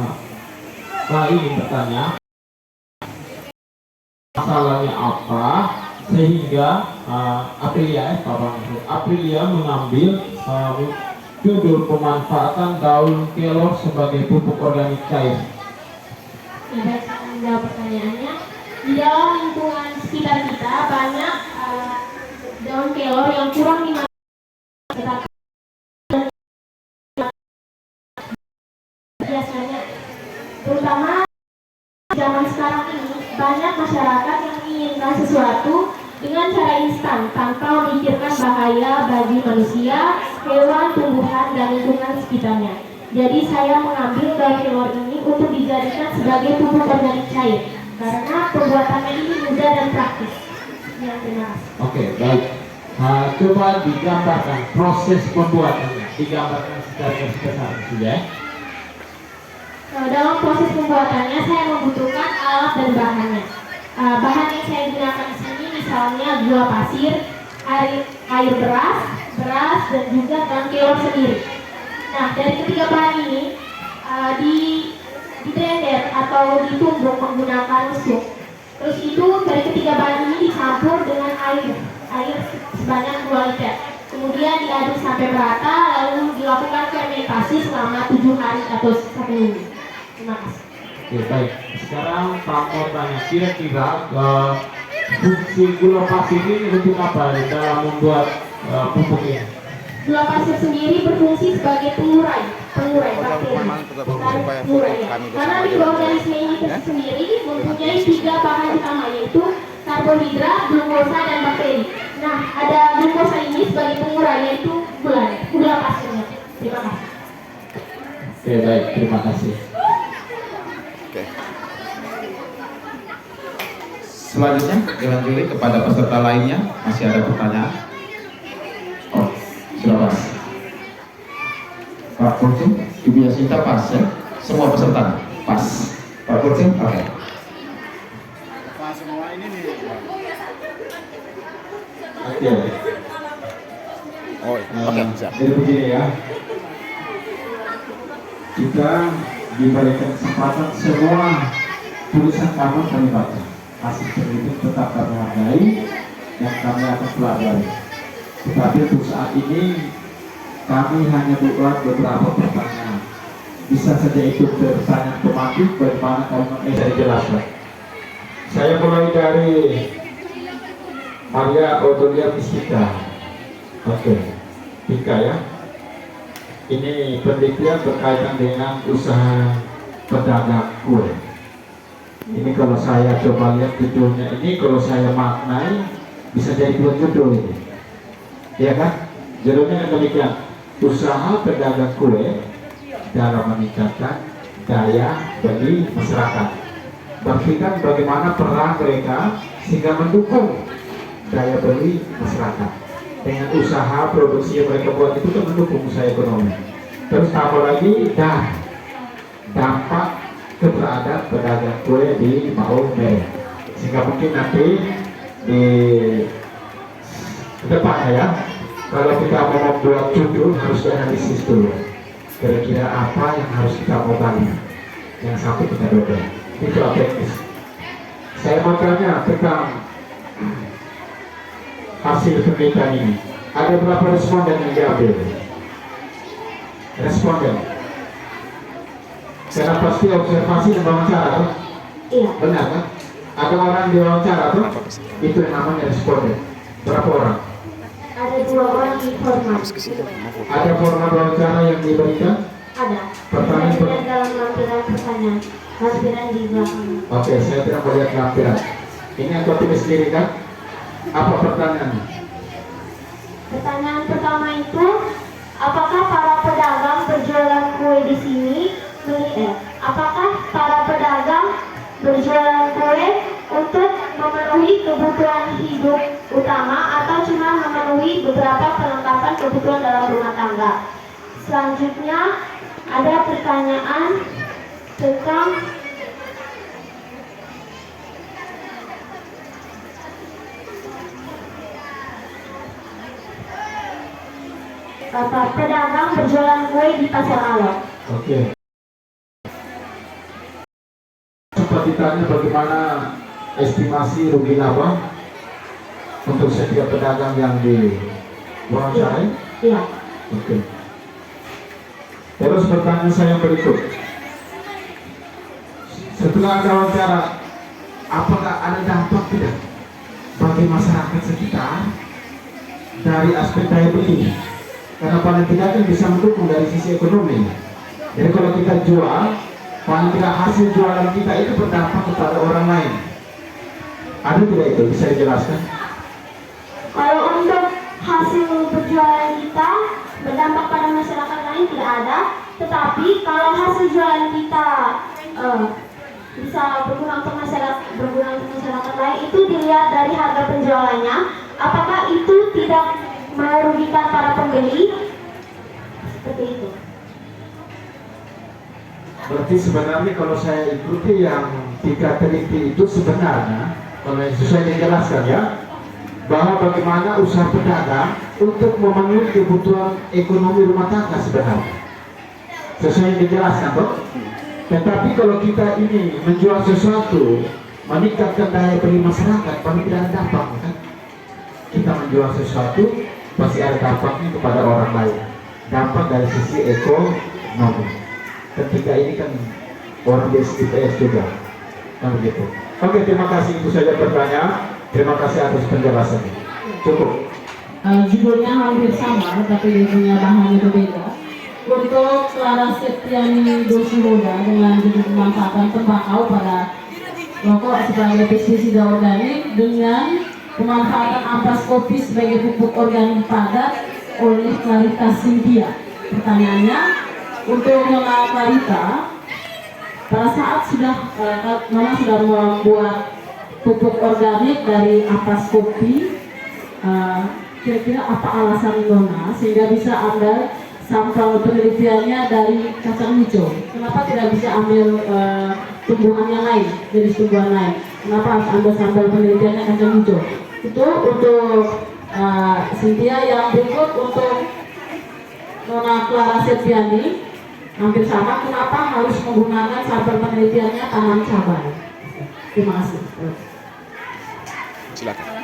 Nah, saya ingin bertanya, masalahnya apa sehingga Aprilia mengambil judul pemanfaatan daun kelor sebagai pupuk organik cair. Baik, saya menjawab pertanyaannya. Di dalam lingkungan sekitar kita banyak daun kelor yang kurang dimanfaatkan. Biasanya, terutama zaman sekarang ini, banyak masyarakat yang menginginkan sesuatu dengan cara instan tanpa memikirkan bahaya bagi manusia, hewan, tumbuhan, dan lingkungan sekitarnya. Jadi saya mengambil daun kelor ini untuk dijadikan sebagai pupuk organik cair karena pembuatannya ini mudah dan praktis. Ya, terima kasih. Oke, baik. Coba digambarkan proses pembuatannya, digambarkan secara garis besar sudah. Dalam proses pembuatannya saya membutuhkan alat dan bahannya. Bahan yang saya gunakan di sini misalnya gula pasir, air beras, dan juga daun kelor sendiri. Nah, dari ketiga bahan ini di blender atau ditumbuk menggunakan suk. Terus itu dari ketiga bahan ini dicampur dengan air sebanyak 2 liter. Kemudian diaduk sampai merata, lalu dilakukan fermentasi selama 7 hari atau 1 minggu. Terima kasih. Oke, baik. Sekarang Pak mau tanya, kira-kira fungsi gula pasir ini untuk apa dalam membuat pupuk ini? Gula pasir sendiri berfungsi sebagai pengurai bakteri. Karena mikroorganisme ini sendiri mempunyai 3 bahan utama, yaitu karbohidrat, glukosa, dan bakteri. Nah, ada glukosa ini sebagai pengurai, yaitu gula pasirnya. Terima kasih. Oke, baik, terima kasih. Oke. Selanjutnya dilanjutkan kepada peserta lainnya. Masih ada pertanyaan? Oh, sudah pas. Pak Kursim, Ibu Yasinta pas ya? Semua peserta pas. Pak Kursim, oke. Pas semua ini nih. Oke. Oh, oke, siap. Jadi begini ya. Kita diberikan kesempatan semua tulisan kamu kami baca. Hasil penelitian tetap kami hargai dan kami akan pelajari. Tetapi untuk saat ini kami hanya buat beberapa pertanyaan. Bisa saja itu pertanyaan tematik bagaimana kalimat saya jelaskan. Saya mulai dari Maria Odolia Piscita. Oke, Pika ya. Ini penelitian berkaitan dengan usaha pedagang kue. Ini kalau saya coba lihat judulnya ini, kalau saya maknai bisa jadi 2 judul ini, ya kan? Judulnya demikian, usaha pedagang kue dalam meningkatkan daya beli masyarakat. Berpikir bagaimana peran mereka sehingga mendukung daya beli masyarakat. Dengan usaha produksi yang mereka buat itu kan mendukung usaha ekonomi. Terus tambah lagi dampak keberadaan pedagang kue di Maumere, sehingga mungkin nanti di depannya ya, kalau kita mau membuat judul harus dianalisis dulu kira-kira apa yang harus kita modali yang sampai kita dodol. Itu teknis. Saya mau tanya tentang hasil penelitian ini. Ada berapa responden yang diambil? Responden. Karena pasti observasi dan wawancara tuh. Iya. Benar kan? Ada orang di wawancara tuh, itu yang namanya responden. Berapa orang? Ada 2 orang di format. Ada format wawancara yang diberikan? Ada. Pertanyaan Saya lihat dalam lampiran pertanyaan. Lampiran di belakang. Oke, saya tidak melihat lampiran. Ini aku tulis sendiri kan? Apa pertanyaannya? Pertanyaan pertama itu, apakah para pedagang berjualan kue di sini untuk memenuhi kebutuhan hidup utama atau cuma memenuhi beberapa perlengkapan kebutuhan dalam rumah tangga? Selanjutnya ada pertanyaan tentang pedagang berjualan kue di Pasar Alok. Oke. sempat ditanya bagaimana estimasi rugi laba untuk setiap pedagang yang diwawancarai? Iya. Oke. Terus pertanyaan saya berikut. Setelah ada wawancara, apakah ada dampak tidak bagi masyarakat sekitar dari aspek daya beli? Karena paling tidak kan bisa mendukung dari sisi ekonomi. Jadi kalau kita jual, paling tidak hasil jualan kita itu berdampak kepada orang lain. Ada tidak itu? Bisa dijelaskan? Kalau untuk hasil berjualan kita berdampak pada masyarakat lain tidak ada, tetapi kalau hasil jualan kita bisa berguna untuk masyarakat lain, itu dilihat dari harga penjualannya. Apakah itu tidak merugikan para pembeli? Seperti itu. Berarti sebenarnya kalau saya ikuti yang 3 teliti itu sebenarnya, kalau yang sesuai dijelaskan ya, bahwa bagaimana usaha pedagang untuk memenuhi kebutuhan ekonomi rumah tangga sebenarnya. Sesuai yang dijelaskan toh. Tetapi kalau kita ini menjual sesuatu, meningkatkan daya beli masyarakat, paling tidak ada dampak kan? Kita menjual sesuatu pasti ada dampaknya kepada orang lain. Dampak dari sisi ekonomi. Ketika ini kan orang BSIPS juga, kan begitu. Oke, terima kasih, itu saja pertanyaan. Terima kasih atas penjelasannya. Cukup. Judulnya hampir sama, tapi punya bahannya berbeda. Untuk Clara Septiani Dosi Muda dengan judul pemanfaatan tembakau pada rokok sebagai pestisida organik dengan pemanfaatan ampas kopi sebagai pupuk organik padat oleh Clarita Cynthia. Pertanyaannya, untuk Nona Clarita, pada saat Nona sudah membuat pupuk organik dari ampas kopi, kira-kira apa alasan Nona sehingga bisa ambil sampel penelitiannya dari kacang hijau? Kenapa tidak bisa ambil tumbuhan yang lain, jenis tumbuhan lain? Kenapa harus ambil sampel penelitiannya kacang hijau? Itu untuk Cynthia. Yang berikut untuk Nona Clara Septiani, hampir sama, kenapa harus menggunakan sampel penelitiannya tanam cabai? Terima kasih. Silakan.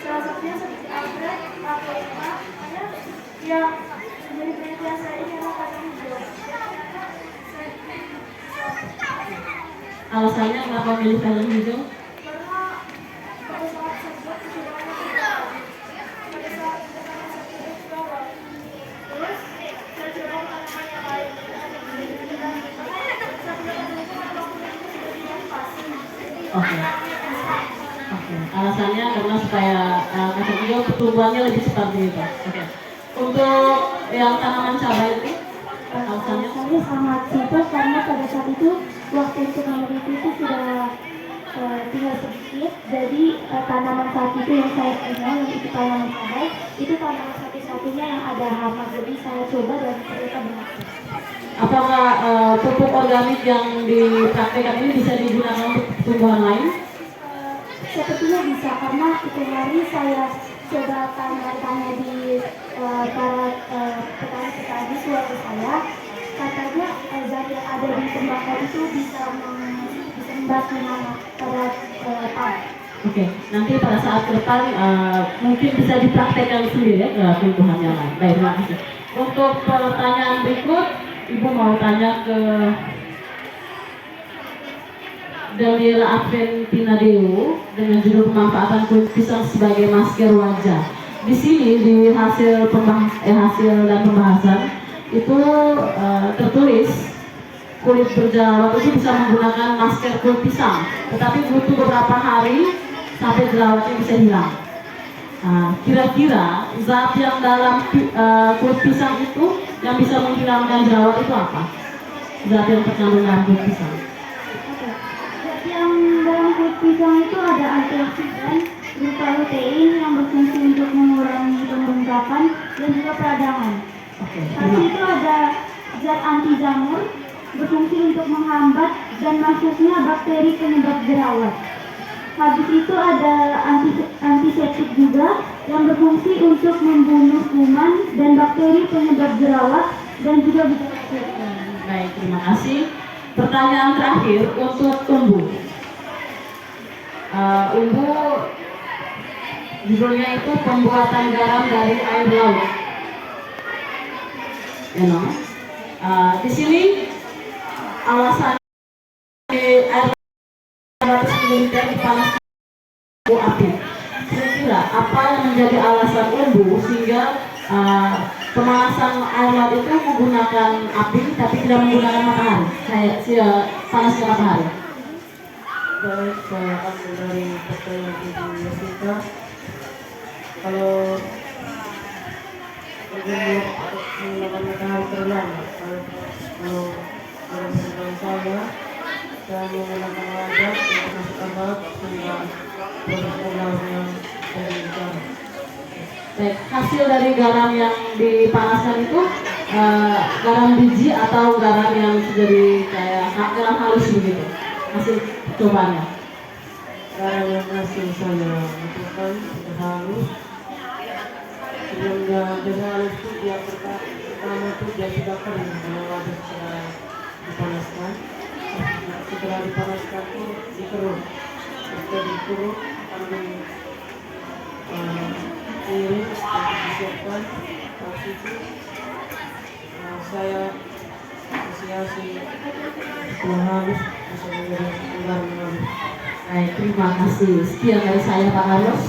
Salah satunya seperti Alfred atau yang menjadi penelitian saya ini adalah kacang hijau. Alasannya kenapa milih kacang hijau? Karena pada saat saya buat itu pada saat saya coba, terus saya coba tanaman yang lain. Saya tidak menemukan waktu itu sudah diampas. Oke. Alasannya karena supaya kacang hijau pertumbuhannya lebih cepat gitu. Oke. Untuk yang tanaman cabai itu, alasannya? Alasannya sangat simpel karena pada saat itu waktu itu meneliti itu sudah tinggal sedikit. Jadi tanaman saat itu yang saya punya, yang itu tanaman cabai, itu tanaman satu-satunya yang ada hama. Jadi saya coba dan ternyata berhasil. Apakah pupuk organik yang dipraktekkan ini bisa digunakan untuk tumbuhan lain? Sepertinya bisa, karena itu hari saya coba tanya-tanya di para petani-petani keluarga saya, katanya zat yang ada di tembakau itu bisa membasmi hama pada tanah. Oke, nanti pada saat ke depan mungkin bisa dipraktekkan sendiri ya ke tumbuhan yang lain. Baik, terima kasih. Untuk pertanyaan berikut, Ibu mau tanya ke Daniela Aventina Deo dengan judul pemanfaatan kulit pisang sebagai masker wajah. Di sini di hasil dan pembahasan itu tertulis kulit berjerawat itu bisa menggunakan masker kulit pisang, tetapi butuh beberapa hari sampai jerawatnya bisa hilang. Kira-kira zat yang dalam kulit pisang itu yang bisa menghilangkan jerawat itu apa? Zat yang terkandung dalam kulit pisang. Yang dalam kulit pisang itu ada antioksidan berupa lutein yang berfungsi untuk mengurangi pembengkakan dan juga peradangan. Tapi itu ada zat anti jamur berfungsi untuk menghambat dan masuknya bakteri penyebab jerawat. Habis itu ada antiseptik juga yang berfungsi untuk membunuh kuman dan bakteri penyebab jerawat dan juga gejala kulit. Baik, terima kasih. Pertanyaan terakhir untuk Umbu. Umbu judulnya itu pembuatan garam dari air laut. You know? Di sini alasan air laut militer dipanaskan api. Kira-kira apa yang menjadi alasan Umbu sehingga pemanasan air laut itu menggunakan api tapi tidak menggunakan matahari, panasnya matahari? Baik, saya ambil dari pertanyaan Ibu Yasita. Kalau menggunakan matahari terlama, kalau dalam pertanyaan saya menggunakan wadah untuk masukkan laut sehingga proses lautnya terlihat. Baik, hasil dari garam yang dipanaskan itu garam biji atau garam yang sudah kayak garam halus begitu, hasil cobanya? Garam yang hasil saya masukkan sudah halus. Sebelum dia halus itu dia pertama itu dia sudah kering kalau wadah sudah dipanaskan. Setelah dipanaskan itu dikeruk. Setelah dikeruk ambil piring untuk disiapkan. Habis itu saya hiasi setelah halus bisa menjadi garam halus. Baik, terima kasih. Sekian dari saya, Pak Carlos.